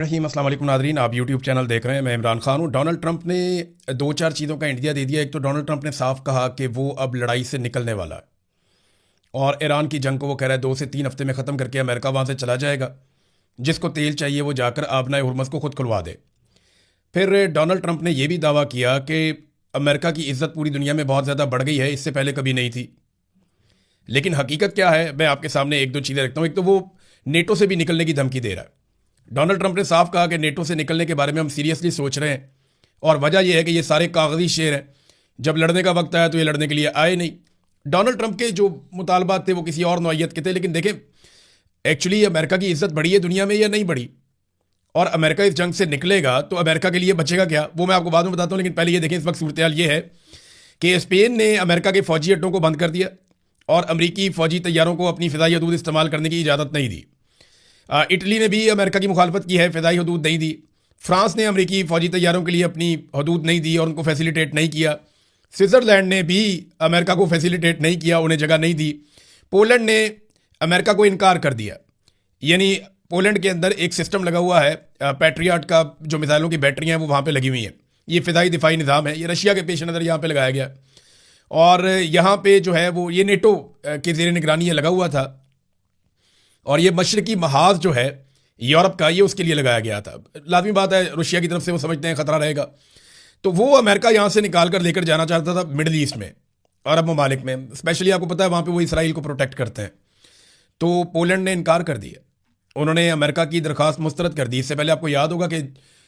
रहीम अस्सलाम वालेकुम नादरीन, आप यूट्यूब चैनल देख रहे हैं। मैं इमरान खान हूँ। डोनाल्ड ट्रंप ने दो चार चीज़ों का इंडिया दे दिया। एक तो डोनाल्ड ट्रंप ने साफ कहा कि वो अब लड़ाई से निकलने वाला है और ईरान की जंग को वो कह रहा है 2 से 3 हफ्ते में ख़त्म करके अमेरिका वहाँ से चला जाएगा। जिसको तेल चाहिए वो जाकर आबनाए हुर्मस को खुद खुलवा दे। फिर डोनाल्ड ट्रंप ने यह भी दावा किया कि अमेरिका की इज़्ज़त पूरी दुनिया में बहुत ज़्यादा बढ़ गई है, इससे पहले कभी नहीं थी। लेकिन हकीकत क्या है, मैं आपके सामने एक दो चीज़ें रखता हूँ। एक तो वो नेटो से भी निकलने की धमकी दे रहा है। डोनाल्ड ट्रंप ने साफ कहा कि नेटो से निकलने के बारे में हम सीरियसली सोच रहे हैं और वजह यह है कि ये सारे कागजी शेर हैं, जब लड़ने का वक्त आया तो ये लड़ने के लिए आए नहीं। डोनाल्ड ट्रंप के जो मुतालबात थे वो किसी और नौइयत के थे, लेकिन देखें एक्चुअली अमेरिका की इज्जत बढ़ी है दुनिया में या नहीं बढ़ी, और अमेरिका इस जंग से निकलेगा तो अमेरिका के लिए बचेगा क्या वो मैं आपको बाद में बताता हूँ। लेकिन पहले ये देखें, इस वक्त सूरत हाल ये है कि स्पेन ने अमेरिका के फौजी अड्डों को बंद कर दिया और अमरीकी फौजी तैयारों को अपनी फ़िज़ाई हदूद इस्तेमाल करने की इजाज़त नहीं दी। इटली ने भी अमेरिका की मुखालफत की है, फ़िज़ाई हदूद नहीं दी। फ्रांस ने अमरीकी फ़ौजी तैयारों के लिए अपनी हदूद नहीं दी और उनको फैसिलिटेट नहीं किया। स्विट्ज़रलैंड ने भी अमेरिका को फैसिलिटेट नहीं किया, उन्हें जगह नहीं दी। पोलैंड ने अमेरिका को इनकार कर दिया, यानी पोलैंड के अंदर एक सिस्टम लगा हुआ है पैट्रियट का, जो मिसाइलों की बैटरियाँ हैं वो वहाँ पर लगी हुई हैं। ये फ़िज़ाई दिफाई निज़ाम है, ये रशिया के पेश नज़र यहाँ पर लगाया गया और यहाँ पे जो है वो ये नेटो के ज़ेर निगरानी ये लगा हुआ था और ये मशरकी महाज जो है यूरोप का, ये उसके लिए लगाया गया था। लाजमी बात है रशिया की तरफ से वो समझते हैं ख़तरा रहेगा, तो वो अमेरिका यहाँ से निकाल कर लेकर जाना चाहता था मिडल ईस्ट में, अरब ममालिक में। स्पेशली आपको पता है वहाँ पे वो इसराइल को प्रोटेक्ट करते हैं। तो पोलैंड ने इनकार कर दिया, उन्होंने अमेरिका की दरख्वास्त मुस्तरद कर दी। इससे पहले आपको याद होगा कि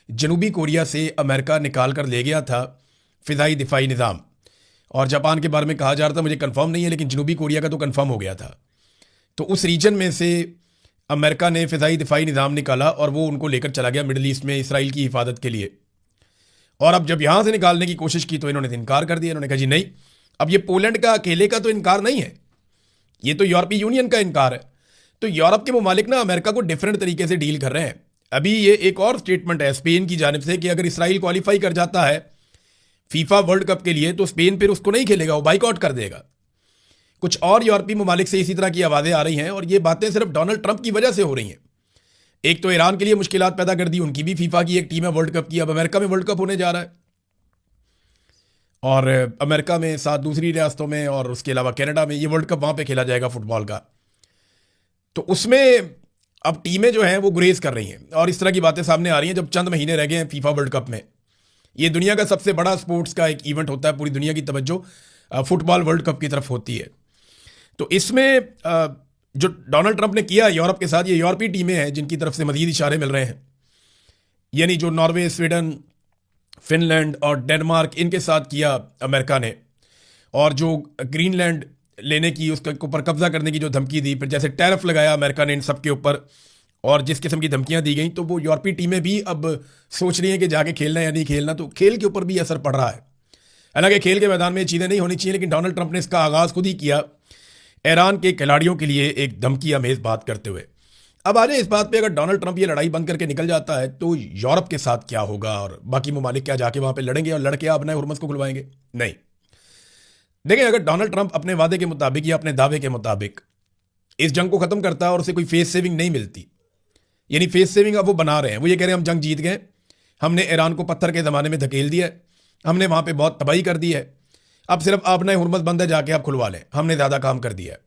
जनूबी कोरिया से अमेरिका निकाल कर ले गया था फ़िज़ाई दिफाई निज़ाम, और जापान के बारे में कहा जा रहा था, मुझे कन्फर्म नहीं है, लेकिन जनूबी कोरिया का तो कन्फर्म हो गया था। तो उस रीजन में से अमेरिका ने फ़िज़ाई दिफाई निज़ाम निकाला और वो उनको लेकर चला गया मिडल ईस्ट में इसराइल की हिफाजत के लिए। और अब जब यहाँ से निकालने की कोशिश की तो इन्होंने इनकार कर दिया। इन्होंने कहा जी नहीं, अब ये पोलैंड का अकेले का तो इनकार नहीं है, ये तो यूरोपीय यूनियन का इनकार है। तो यूरोप के ममालिक ना अमेरिका को डिफरेंट तरीके से डील कर रहे हैं। अभी ये एक और स्टेटमेंट है स्पेन की जानिब से कि अगर इसराइल क्वालिफाई कर जाता है फीफा वर्ल्ड कप के लिए तो स्पेन फिर उसको नहीं खेलेगा, वो बाइकआउट कर देगा। कुछ और यूरोपीय ममालिक से इसी तरह की आवाज़ें आ रही हैं और ये बातें सिर्फ डोनाल्ड ट्रंप की वजह से हो रही हैं। एक तो ईरान के लिए मुश्किलात पैदा कर दी, उनकी भी फीफा की एक टीम है वर्ल्ड कप की, अब अमेरिका में वर्ल्ड कप होने जा रहा है और अमेरिका में साथ दूसरी रियासतों में और उसके अलावा कनाडा में ये वर्ल्ड कप वहाँ पे खेला जाएगा फुटबॉल का। तो उसमें अब टीमें जो हैं वो गुरेज कर रही हैं और इस तरह की बातें सामने आ रही हैं जब चंद महीने रह गए हैं फीफा वर्ल्ड कप में। ये दुनिया का सबसे बड़ा स्पोर्ट्स का एक इवेंट होता है, पूरी दुनिया की तवज्जो फुटबॉल वर्ल्ड कप की तरफ होती है। तो इसमें जो डोनाल्ड ट्रंप ने किया यूरोप के साथ, ये यूरोपीय टीमें हैं जिनकी तरफ से मज़ीद इशारे मिल रहे हैं, यानी जो नॉर्वे, स्वीडन, फिनलैंड और डेनमार्क, इनके साथ किया अमेरिका ने, और जो ग्रीनलैंड लेने की उसके ऊपर कब्जा करने की जो धमकी दी, फिर जैसे टैरिफ लगाया अमेरिका ने इन सब के ऊपर और जिस किस्म की धमकियां दी गई, तो वो यूरोपीय टीमें भी अब सोच रही हैं कि जाके खेलना है या नहीं खेलना। तो खेल के ऊपर भी असर पड़ रहा है। हालांकि खेल के मैदान में ये चीज़ें नहीं होनी चाहिए, लेकिन डोनाल्ड ट्रंप ने इसका आगाज़ खुद ही किया ईरान के खिलाड़ियों के लिए एक धमकी अमेज बात करते हुए। अब आ जाए इस बात पे, अगर डोनाल्ड ट्रंप ये लड़ाई बंद करके निकल जाता है तो यूरोप के साथ क्या होगा और बाकी ममालिक क्या जाके वहाँ पे लड़ेंगे और लड़के अपने हुर्मस को खुलवाएंगे? नहीं। देखिए, अगर डोनाल्ड ट्रंप अपने वादे के मुताबिक या अपने दावे के मुताबिक इस जंग को ख़त्म करता है और उसे कोई फेस सेविंग नहीं मिलती, यानी फेस सेविंग अब वो बना रहे हैं, वो ये कह रहे हैं हम जंग जीत गए, हमने ईरान को पत्थर के ज़माने में धकेल दिया है, हमने वहाँ पर बहुत तबाही कर दी है, अब सिर्फ आपने हुर्मस बंद है, जाके आप खुलवा लें, हमने ज़्यादा काम कर दिया है।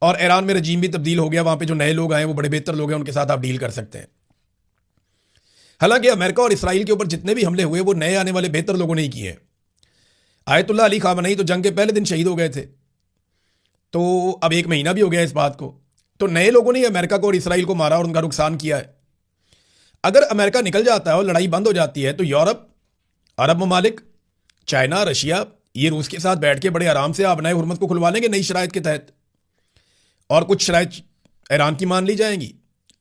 और ईरान में रजीम भी तब्दील हो गया, वहाँ पे जो नए लोग आए वो बड़े बेहतर लोग हैं, उनके साथ आप डील कर सकते हैं। हालांकि अमेरिका और इसराइल के ऊपर जितने भी हमले हुए वो नए आने वाले बेहतर लोगों ने ही किए हैं। आयतुल्लाह अली खामनेई तो जंग के पहले दिन शहीद हो गए थे, तो अब 1 महीना भी हो गया इस बात को। तो नए लोगों ने अमेरिका को और इसराइल को मारा और उनका नुकसान किया है। अगर अमेरिका निकल जाता है और लड़ाई बंद हो जाती है तो यूरोप, अरब ममालिक, चाइना, रशिया, ये रूस के साथ बैठ के बड़े आराम से अपने हुर्मस को खुलवा लेंगे नई शराइत के तहत। और कुछ शराइत ईरान की मान ली जाएंगी,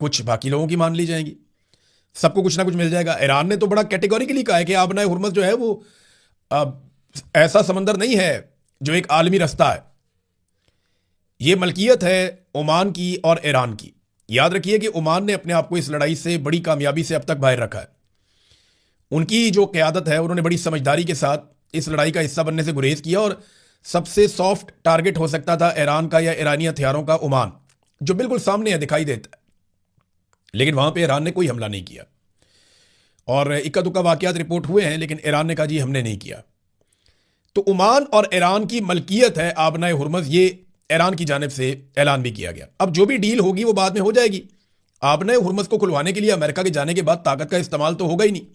कुछ बाकी लोगों की मान ली जाएंगी, सबको कुछ ना कुछ मिल जाएगा। ईरान ने तो बड़ा कैटेगोरिकली कहा है कि आबनाए हुर्मस जो है वो ऐसा समंदर नहीं है जो एक आलमी रास्ता है, ये मलकियत है ओमान की और ईरान की। याद रखिए कि ओमान ने अपने आप को इस लड़ाई से बड़ी कामयाबी से अब तक बाहर रखा है। उनकी जो क़यादत है, उन्होंने बड़ी समझदारी के साथ इस लड़ाई का हिस्सा बनने से गुरेज किया और सबसे सॉफ्ट टारगेट हो सकता था ईरान का या ईरानी हथियारों का ओमान, जो बिल्कुल सामने है, दिखाई देता है, लेकिन वहां पे ईरान ने कोई हमला नहीं किया। और इक्का दुक्का वाकयात रिपोर्ट हुए हैं, लेकिन ईरान ने कहा जी हमने नहीं किया। तो ओमान और ईरान की मलकियत है आबनाए हुर्मुज़, ये ईरान की जानिब से ऐलान भी किया गया। अब जो भी डील होगी वो बाद में हो जाएगी। आबनाए हुर्मुज़ को खुलवाने के लिए अमेरिका के जाने के बाद ताकत का इस्तेमाल तो होगा ही नहीं,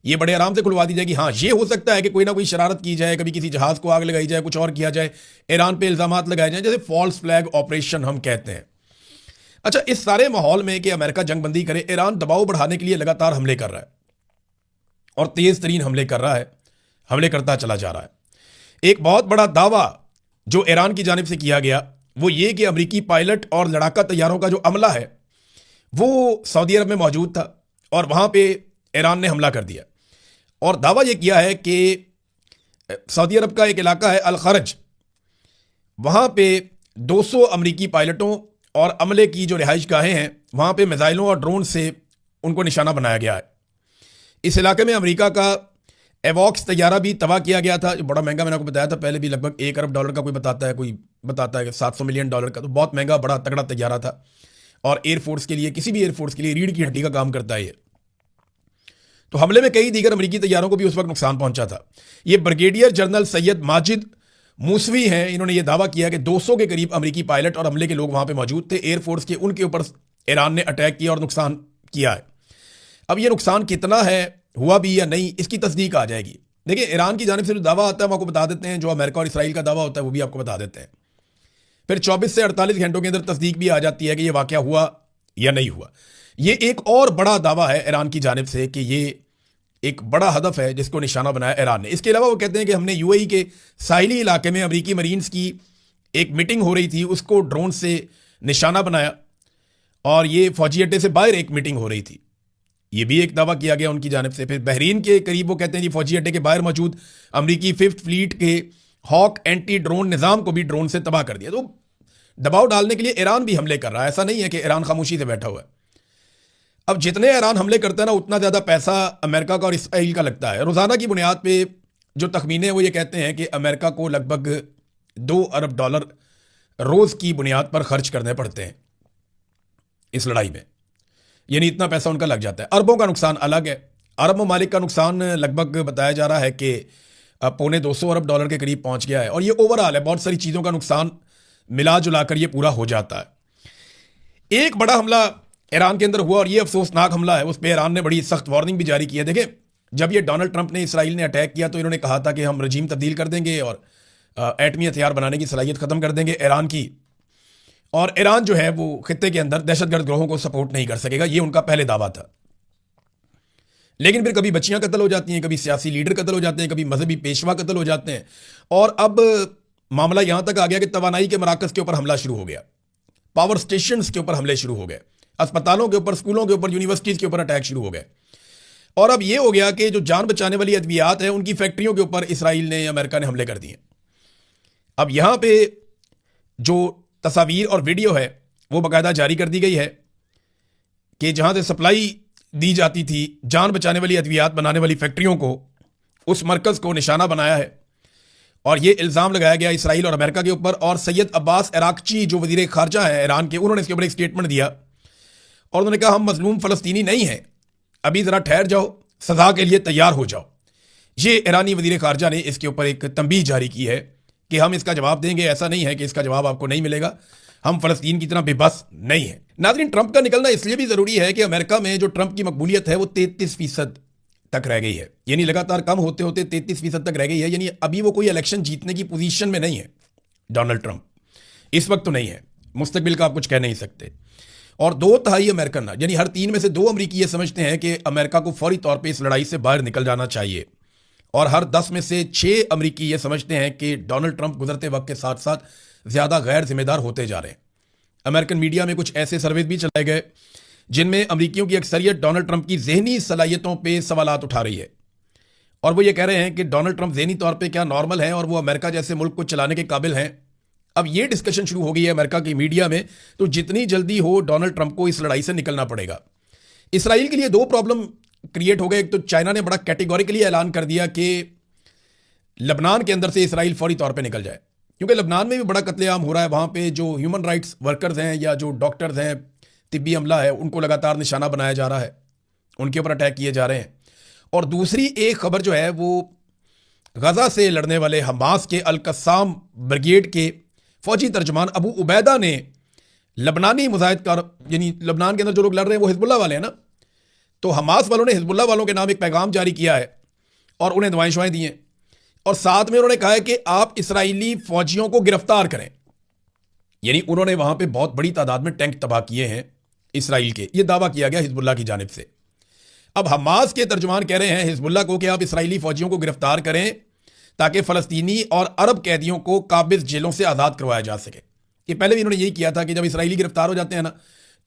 ये बड़े आराम से खुलवा दी जाएगी। हाँ, ये हो सकता है कि कोई ना कोई शरारत की जाए, कभी किसी जहाज को आग लगाई जाए, कुछ और किया जाए, ईरान पे इल्जामात लगाए जाए, जैसे फॉल्स फ्लैग ऑपरेशन हम कहते हैं। अच्छा, इस सारे माहौल में कि अमेरिका जंगबंदी करे, ईरान दबाव बढ़ाने के लिए लगातार हमले कर रहा है और तेज तरीन हमले कर रहा है, हमले करता चला जा रहा है। एक बहुत बड़ा दावा जो ईरान की जानिब से किया गया वो ये कि अमरीकी पायलट और लड़ाका तैयारों का जो अमला है वो सऊदी अरब में मौजूद था और वहां पे ईरान ने हमला कर दिया। और दावा यह किया है कि सऊदी अरब का एक इलाका है अल खरज, वहां पे 200 अमरीकी पायलटों और अमले की जो रिहाइश गाहें हैं वहां पे मिसाइलों और ड्रोन से उनको निशाना बनाया गया है। इस इलाके में अमेरिका का एवॉक्स तैयारा भी तबाह किया गया था, जो बड़ा महंगा, मैंने आपको बताया था पहले भी, लगभग $1 अरब का कोई बताता है कि $700 मिलियन का, तो बहुत महंगा बड़ा तगड़ा तैयारा था। और एयरफोर्स के लिए, किसी भी एयरफोर्स के लिए रीढ़ की हड्डी का काम करता है ये। तो हमले में कई दीगर अमरीकी तैयारों को भी उस वक्त नुकसान पहुंचा था। ये ब्रिगेडियर जनरल सैयद माजिद मूसवी हैं, इन्होंने ये दावा किया कि 200 के करीब अमरीकी पायलट और हमले के लोग वहां पे मौजूद थे एयरफोर्स के, उनके ऊपर ईरान ने अटैक किया और नुकसान किया है। अब ये नुकसान कितना है, हुआ भी या नहीं, इसकी तस्दीक आ जाएगी। देखिए, ईरान की जानिब से जो दावा आता है हम आपको बता देते हैं, जो अमेरिका और इसराइल का दावा होता है वो भी आपको बता देते हैं। फिर 24 से 48 घंटों के अंदर तस्दीक भी आ जाती है कि यह वाकया हुआ या नहीं हुआ। यह एक और बड़ा दावा है ईरान की जानिब से कि यह एक बड़ा हदफ है जिसको निशाना बनाया ईरान ने। इसके अलावा वो कहते हैं कि हमने यूएई के साहिली इलाके में अमरीकी मरीन्स की एक मीटिंग हो रही थी, उसको ड्रोन से निशाना बनाया और ये फौजी अड्डे से बाहर एक मीटिंग हो रही थी, ये भी एक दावा किया गया उनकी जानिब से। फिर बहरीन के करीब वो कहते हैं जी फौजी अड्डे के बाहर मौजूद अमरीकी 5th फ्लीट के हॉक एंटी ड्रोन निज़ाम को भी ड्रोन से तबाह कर दिया। तो दबाव डालने के लिए ईरान भी हमले कर रहा है, ऐसा नहीं है कि ईरान खामोशी से बैठा हुआ है। अब जितने ईरान हमले करता है ना, उतना ज़्यादा पैसा अमेरिका का और इसराइल का लगता है। रोज़ाना की बुनियाद पे जो तखमीने हैं वो ये कहते हैं कि अमेरिका को लगभग $2 अरब रोज़ की बुनियाद पर खर्च करने पड़ते हैं इस लड़ाई में, यानी इतना पैसा उनका लग जाता है। अरबों का नुकसान अलग है, अरब ममालिक का नुकसान लगभग बताया जा रहा है कि $250 अरब के करीब पहुंच गया है। और ये ओवरऑल है, बहुत सारी चीज़ों का नुकसान मिला जुला कर ये पूरा हो जाता है। एक बड़ा हमला ईरान के अंदर हुआ और ये अफसोसनाक हमला है, उस पर ईरान ने बड़ी सख्त वार्निंग भी जारी की है। देखें, जब ये डोनाल्ड ट्रंप ने, इसराइल ने अटैक किया तो इन्होंने कहा था कि हम रजीम तब्दील कर देंगे और एटमी हथियार बनाने की सलाहियत ख़त्म कर देंगे ईरान की, और ईरान जो है वो खित्ते के अंदर दहशतगर्द ग्रोहों को सपोर्ट नहीं कर सकेगा, ये उनका पहले दावा था। लेकिन फिर कभी बच्चियां कत्ल हो जाती हैं, कभी सियासी लीडर कत्ल हो जाते हैं, कभी मजहबी पेशवा कत्ल हो जाते हैं, और अब मामला यहां तक आ गया कि तवानाई के मराकज़ के ऊपर हमला शुरू हो गया, पावर स्टेशन के ऊपर हमले शुरू हो गए, अस्पतालों के ऊपर, स्कूलों के ऊपर, यूनिवर्सिटीज़ के ऊपर अटैक शुरू हो गए। और अब यह हो गया कि जो जान बचाने वाली अद्वियात है उनकी फैक्ट्रियों के ऊपर इसराइल ने, अमेरिका ने हमले कर दिए। अब यहां पे जो तस्वीर और वीडियो है वो बाकायदा जारी कर दी गई है कि जहां से सप्लाई दी जाती थी जान बचाने वाली अद्वियात बनाने वाली फैक्ट्रियों को, उस मरकज़ को निशाना बनाया है और ये इल्ज़ाम लगाया गया इसराइल और अमेरिका के ऊपर। और सैयद अब्बास अराक्ची जो वज़ीर ख़ारजा है ईरान के, उन्होंने इसके ऊपर एक स्टेटमेंट दिया और उन्होंने कहा हम मजलूम फ़लस्तीनी नहीं हैं, अभी ज़रा ठहर जाओ, सज़ा के लिए तैयार हो जाओ। ये ईरानी वज़ीर ख़ारजा ने इसके ऊपर एक तंबीह जारी की है कि हम इसका जवाब देंगे, ऐसा नहीं है कि इसका जवाब आपको नहीं मिलेगा, हम फ़लस्तीन की तरह बेबस नहीं है। नाज़रीन, ट्रंप का निकलना इसलिए भी ज़रूरी है कि अमेरिका में जो ट्रंप की मकबूलियत है वो 33% तक रह गई है, यानी लगातार कम होते होते 33% तक रह गई है। यानी अभी वो कोई इलेक्शन जीतने की पोजीशन में नहीं है डोनाल्ड ट्रंप, इस वक्त तो नहीं है, मुस्तकबिल का आप कुछ कह नहीं सकते। और 2/3 अमेरिकन, यानी हर 3 में से 2 अमरीकी ये समझते हैं कि अमेरिका को फौरी तौर पर इस लड़ाई से बाहर निकल जाना चाहिए, और हर 10 में से 6 अमरीकी ये समझते हैं कि डोनाल्ड ट्रंप गुजरते वक्त के साथ साथ ज़्यादा गैर जिम्मेदार होते जा रहे हैं। अमेरिकन मीडिया में कुछ ऐसे सर्वे भी चलाए गए जिनमें अमरीकियों की अक्सरियत डोनाल्ड ट्रंप की ज़हनी सलाहियतों पे सवालात उठा रही है, और वो ये कह रहे हैं कि डोनाल्ड ट्रंप ज़हनी तौर पे क्या नॉर्मल हैं और वो अमेरिका जैसे मुल्क को चलाने के काबिल हैं। अब ये डिस्कशन शुरू हो गई है अमेरिका की मीडिया में, तो जितनी जल्दी हो डोनाल्ड ट्रंप को इस लड़ाई से निकलना पड़ेगा। इसराइल के लिए 2 प्रॉब्लम क्रिएट हो गए। एक तो चाइना ने बड़ा कैटेगोरिकली ऐलान कर दिया कि लबनान के अंदर से इसराइल फौरी तौर पे निकल जाए, क्योंकि लबनान में भी बड़ा कत्लेआम हो रहा है, वहाँ पे जो ह्यूमन राइट्स वर्कर्स हैं या जो डॉक्टर्स हैं, तिब्बी अमला है, उनको लगातार निशाना बनाया जा रहा है, उनके ऊपर अटैक किए जा रहे हैं। और दूसरी एक खबर जो है वो गजा से लड़ने वाले हमास के अल कस्साम ब्रिगेड के फौजी तर्जमान अबू उबैदा ने लबनानी मुजाहिदकार, यानी लबनान के अंदर जो लोग लड़ रहे हैं वो हिजबुल्लाह वाले हैं ना, तो हमास वालों ने हिजबुल्लाह वालों के नाम एक पैगाम जारी किया है और उन्हें दुआएं शुआएं दी हैं, और साथ में उन्होंने कहा है कि आप इसराइली फौजियों को गिरफ्तार करें। यानी उन्होंने वहां पे बहुत बड़ी तादाद में टैंक तबाह किए हैं इसराइल के, यह दावा किया गया हिजबुल्लाह की जानिब से। अब हमास के तर्जुमान कह रहे हैं हिजबुल्लाह को कि आप इसराइली फौजियों को गिरफ्तार करें ताकि फ़लस्तीनी और अरब कैदियों को काबिज जेलों से आज़ाद करवाया जा सके। ये पहले भी इन्होंने यही किया था कि जब इसराइली गिरफ्तार हो जाते हैं ना,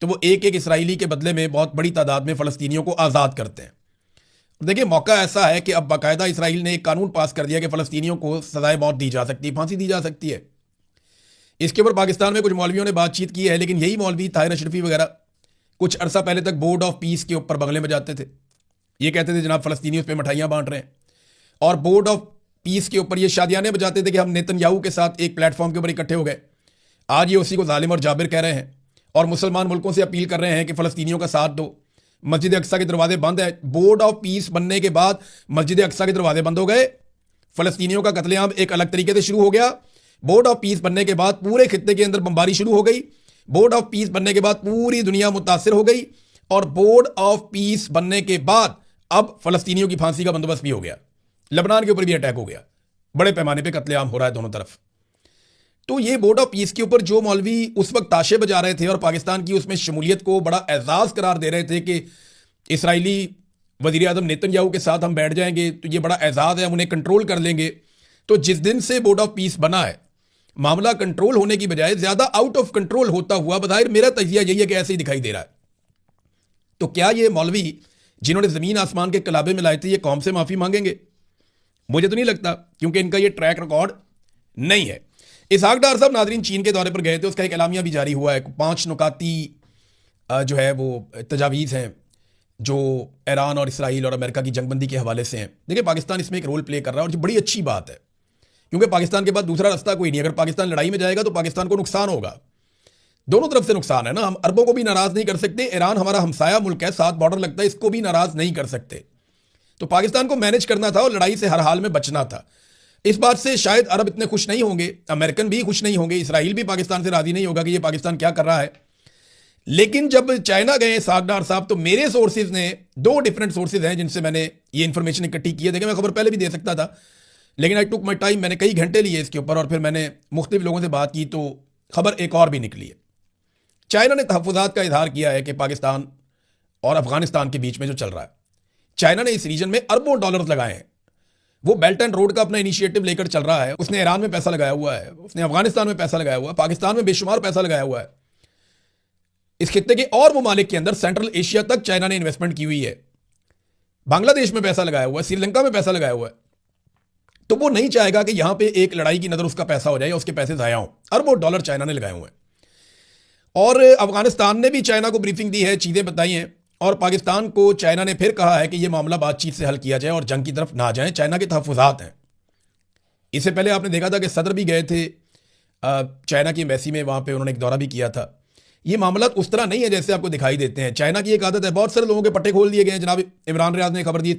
तो वो एक एक इसराइली के बदले में बहुत बड़ी तादाद में फ़लस्तीनियों को आज़ाद करते हैं। देखिए, मौका ऐसा है कि अब बाकायदा इसराइल ने एक कानून पास कर दिया कि फ़लस्तीनियों को सजाए मौत दी जा सकती है, फांसी दी जा सकती है। इसके ऊपर पाकिस्तान में कुछ मौलवियों ने बातचीत की है, लेकिन यही मौलवी ताहिर अशरफी वगैरह कुछ अरसा पहले तक बोर्ड ऑफ पीस के ऊपर बंगले में जाते थे, ये कहते थे जनाब फ़लस्तीनी उस पर मिठाइयाँ बांट रहे हैं, और बोर्ड ऑफ पीस के ऊपर ये शादियाने बजाते थे कि हम नेतन्याहू के साथ एक प्लेटफॉर्म के ऊपर इकट्ठे हो गए। आज ये उसी को जालिम और जाबिर कह रहे हैं और मुसलमान मुल्कों से अपील कर रहे हैं कि फ़लस्तीनियों का साथ दो। मस्जिद अक्सा के दरवाजे बंद है, बोर्ड ऑफ पीस बनने के बाद मस्जिद अक्सा के दरवाजे बंद हो गए, फ़लस्तीनियों का कत्लेआम एक अलग तरीके से शुरू हो गया। बोर्ड ऑफ पीस बनने के बाद पूरे खित्ते के अंदर बमबारी शुरू हो गई, बोर्ड ऑफ पीस बनने के बाद पूरी दुनिया मुतासिर हो गई, और बोर्ड ऑफ पीस बनने के बाद अब फ़लस्तीनियों की फांसी का बंदोबस्त भी हो गया, लेबनान के ऊपर भी अटैक हो गया, बड़े पैमाने पर कत्लेआम हो रहा है दोनों तरफ। तो ये बोर्ड ऑफ पीस के ऊपर जो मौलवी उस वक्त ताशे बजा रहे थे और पाकिस्तान की उसमें शमूलियत को बड़ा एजाज करार दे रहे थे कि इसराइली वज़ीर आज़म नेतन्याहू के साथ हम बैठ जाएंगे तो ये बड़ा एजाज है, हम उन्हें कंट्रोल कर लेंगे। तो जिस दिन से बोर्ड ऑफ पीस बना है, मामला कंट्रोल होने की बजाय ज़्यादा आउट ऑफ कंट्रोल होता हुआ बज़ाहिर मेरा तजिया यही है कि ऐसे ही दिखाई दे रहा है। तो क्या ये मौलवी जिन्होंने ज़मीन आसमान के कलाबे में लाए थे ये कौम से माफ़ी मांगेंगे? मुझे तो नहीं लगता, क्योंकि इनका ये ट्रैक रिकॉर्ड नहीं है। इसहाक डार साहब नाजरीन चीन के दौरे पर गए थे, उसका एक एलामिया भी जारी हुआ है, 5 नुकाती जो है वो तजावीज़ हैं जो ईरान और इसराइल और अमेरिका की जंगबंदी के हवाले से हैं। देखिए, पाकिस्तान इसमें एक रोल प्ले कर रहा है और जो बड़ी अच्छी बात है, क्योंकि पाकिस्तान के बाद दूसरा रास्ता कोई नहीं। अगर पाकिस्तान लड़ाई में जाएगा तो पाकिस्तान को नुकसान होगा, दोनों तरफ से नुकसान है ना। हम अरबों को भी नाराज़ नहीं कर सकते, ईरान हमारा हमसाया मुल्क है, साथ बॉर्डर लगता है, इसको भी नाराज़ नहीं कर सकते। तो पाकिस्तान को मैनेज करना था और लड़ाई से हर हाल में बचना था। इस बात से शायद अरब इतने खुश नहीं होंगे, अमेरिकन भी खुश नहीं होंगे, इसराइल भी पाकिस्तान से राजी नहीं होगा कि ये पाकिस्तान क्या कर रहा है। लेकिन जब चाइना गए इसहाक डार साहब, तो मेरे सोर्सेज ने 2 डिफरेंट सोर्सेज हैं जिनसे मैंने ये इन्फॉर्मेशन इकट्ठी की है। देखिए, मैं खबर पहले भी दे सकता था, लेकिन आई टुक माई टाइम, मैंने कई घंटे लिए इसके ऊपर और फिर मैंने मुख्तलिफ लोगों से बात की तो खबर एक और भी निकली है। चाइना ने तहफ़्फ़ुज़ात का इजहार किया है कि पाकिस्तान और अफगानिस्तान के बीच में जो चल रहा है, चाइना ने इस रीजन में अरबों डॉलर्स लगाए हैं। वो बेल्ट एंड रोड का अपना इनिशिएटिव लेकर चल रहा है, उसने ईरान में पैसा लगाया हुआ है, उसने अफगानिस्तान में पैसा लगाया हुआ है, पाकिस्तान में बेशुमार पैसा लगाया हुआ है। इस खित्ते के और ममालिक के अंदर सेंट्रल एशिया तक चाइना ने इन्वेस्टमेंट की हुई है, बांग्लादेश में पैसा लगाया हुआ है, श्रीलंका में पैसा लगाया हुआ है। तो वो नहीं चाहेगा कि यहां पे एक लड़ाई की नजर उसका पैसा हो जाए या उसके पैसे ज़ाया हों। अरबों डॉलर चाइना ने लगाए हुए हैं और अफगानिस्तान ने भी चाइना को ब्रीफिंग दी है, चीज़ें बताई हैं, और पाकिस्तान को चाइना ने फिर कहा है कि यह मामला बातचीत से हल किया जाए और जंग की तरफ ना जाएं। चाइना के तहफ़्फ़ुज़ात हैं। इससे पहले आपने देखा था कि सदर भी गए थे चाइना की एम्बेसी में, वहाँ पे उन्होंने एक दौरा भी किया था। ये मामला उस तरह नहीं है जैसे आपको दिखाई देते हैं। चाइना की एक आदत है, बहुत सारे लोगों के पट्टे खोल दिए गए हैं। जनाब इमरान रियाज ने खबर दी